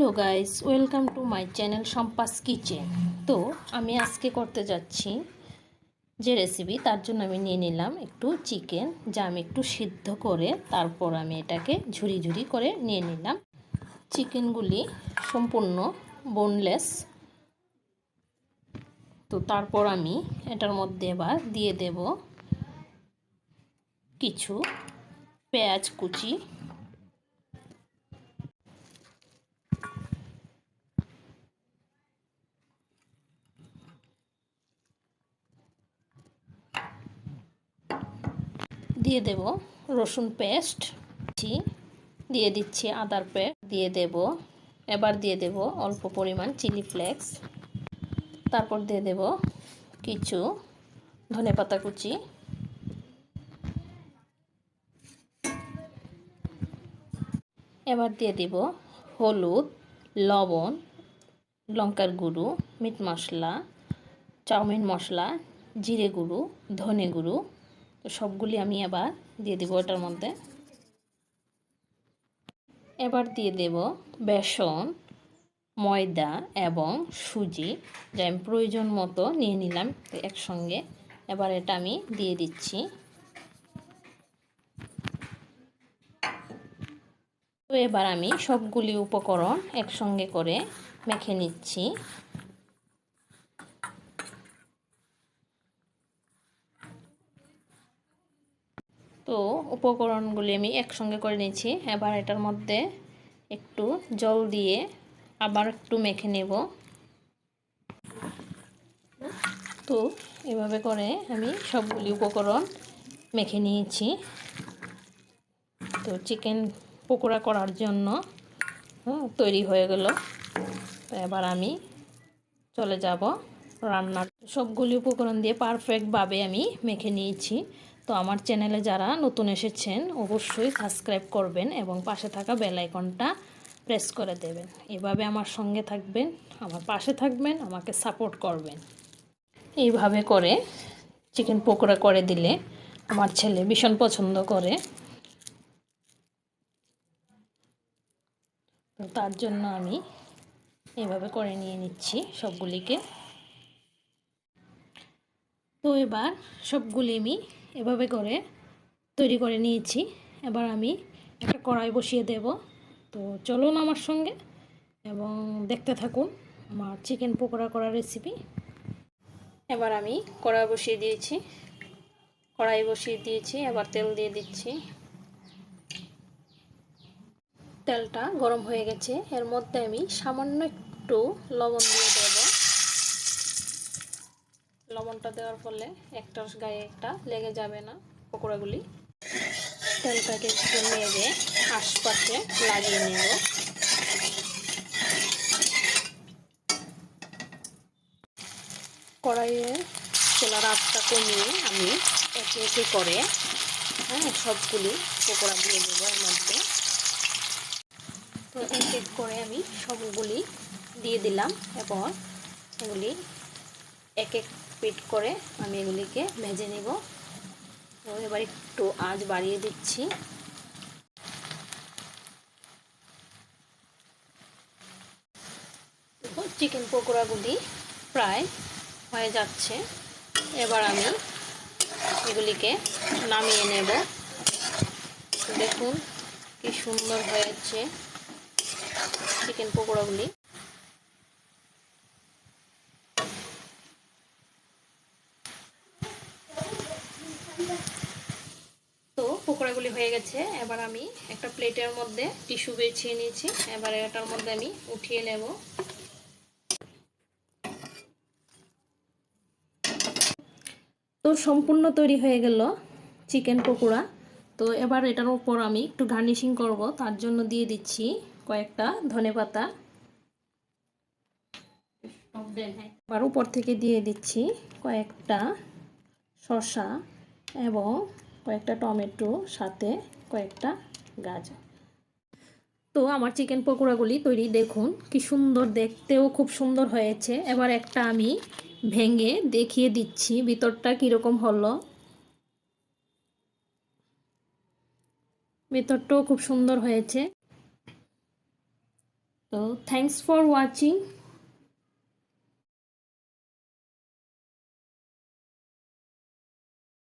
Hello guys, welcome to my channel Sampa's kitchen. তো আমি আজকে করতে যাচ্ছি যে রেসিপি, তার জন্য আমি নিয়ে নিলাম একটু চিকেন, যা আমি একটু সিদ্ধ করে তারপর আমি এটাকে ঝুরি ঝুরি করে নিয়ে নিলাম। চিকেনগুলি সম্পূর্ণ বোনলেস। তো তারপর আমি এটার মধ্যে এবার দিয়ে দেব কিছু পেঁয়াজ কুচি, দিয়ে দেব রসুন পেস্ট, দিয়ে দিচ্ছি আদার পেস্ট, দিয়ে দেব অল্প পরিমাণ চিলি ফ্লেক্স, তারপর দিয়ে দেব কিছু ধনেপাতা কুচি, এবার দিয়ে দেব হলুদ, লবণ, লঙ্কার গুঁড়ো, মিট মশলা, চাউমিন মশলা, জিরে গুঁড়ো, ধনে গুঁড়ো। তো সবগুলি আমি এবার দিয়ে দেব এটার মধ্যে। এবার দিয়ে দেব বেসন, ময়দা এবং সুজি, যা আমি প্রয়োজন মতো নিয়ে নিলাম একসঙ্গে। এবার এটা আমি দিয়ে দিচ্ছি। তো এবার আমি সবগুলি উপকরণ একসঙ্গে করে মেখে নিচ্ছি। তো উপকরণগুলি আমি একসঙ্গে করে নিয়েছি। এবার এটার মধ্যে একটু জল দিয়ে আবার একটু মেখে নেব। তো এভাবে করে আমি সবগুলি উপকরণ মেখে নিয়েছি। তো চিকেন পকোড়া করার জন্য তৈরি হয়ে গেল। তো এবার আমি চলে যাব রান্নার। সবগুলি উপকরণ দিয়ে পারফেক্টভাবে আমি মেখে নিয়েছি। তো আমার চ্যানেলে যারা নতুন এসেছেন অবশ্যই সাবস্ক্রাইব করবেন এবং পাশে থাকা বেল আইকনটা প্রেস করে দেবেন। এভাবে আমার সঙ্গে থাকবেন, আমার পাশে থাকবেন, আমাকে সাপোর্ট করবেন। এইভাবে করে চিকেন পকোড়া করে দিলে আমার ছেলে ভীষণ পছন্দ করে। তো তার জন্য আমি এভাবে করে নিয়ে নিচ্ছি সবগুলিকে। তো এবার সবগুলি আমি এভাবে করে তৈরি করে নিয়েছি। এবার আমি একটা কড়াই বসিয়ে দেব। তো চলুন আমার সঙ্গে এবং দেখতে থাকুন আমার চিকেন পকোড়া করার রেসিপি। এবার আমি কড়াই বসিয়ে দিয়েছি। এবার তেল দিয়ে দিচ্ছি। তেলটা গরম হয়ে গেছে। এর মধ্যে আমি সামান্য একটু লবণ দিয়ে দেব। লবণটা দেওয়ার ফলে একটার গায়ে একটা লেগে যাবে না পকোড়াগুলি। তেলটাকে একটু নেড়ে আশপাশে লাগিয়ে নেব। কড়াইয়ে চুলার আঁচটা কমিয়ে আমি একে একে করে সবগুলি পকোড়া দিয়ে দেবো এর মধ্যে। তো এক এক করে আমি সবগুলি দিয়ে দিলাম এবং এগুলি এক এক পিট করে আমি এগুলিকে ভেজে নেব। তো এবার একটু আঁচ বাড়িয়ে দিচ্ছি। চিকেন পকোড়াগুলি প্রায় হয়ে যাচ্ছে। এবার আমি এগুলিকে নামিয়ে নেব। দেখুন কি সুন্দর হয়েছে চিকেন পকোড়াগুলি। তো পকোড়াগুলি হয়ে গেছে। এবার আমি একটা প্লেটের মধ্যে টিস্যু বিছিয়ে নিয়েছি। এবার এটার মধ্যে আমি উঠিয়ে নেব। তো সম্পূর্ণ তৈরি হয়ে গেল চিকেন পকোড়া। তো এবার এটার উপর আমি একটু গার্নিশিং করব, তার জন্য দিয়ে দিচ্ছি কয়েকটা ধনেপাতা। আবার উপর থেকে দিয়ে দিচ্ছি কয়েকটা শসা এবং কয়েকটা টমেটো, সাথে কয়েকটা গাজর। তো আমার চিকেন পকোড়াগুলি তৈরি, দেখুন কি সুন্দর, দেখতেও খুব সুন্দর হয়েছে। এবার একটা আমি ভেঙে দেখিয়ে দিচ্ছি ভিতরটা কীরকম হলো। ভিতরটাও খুব সুন্দর হয়েছে। তো থ্যাংকস ফর ওয়াচিং।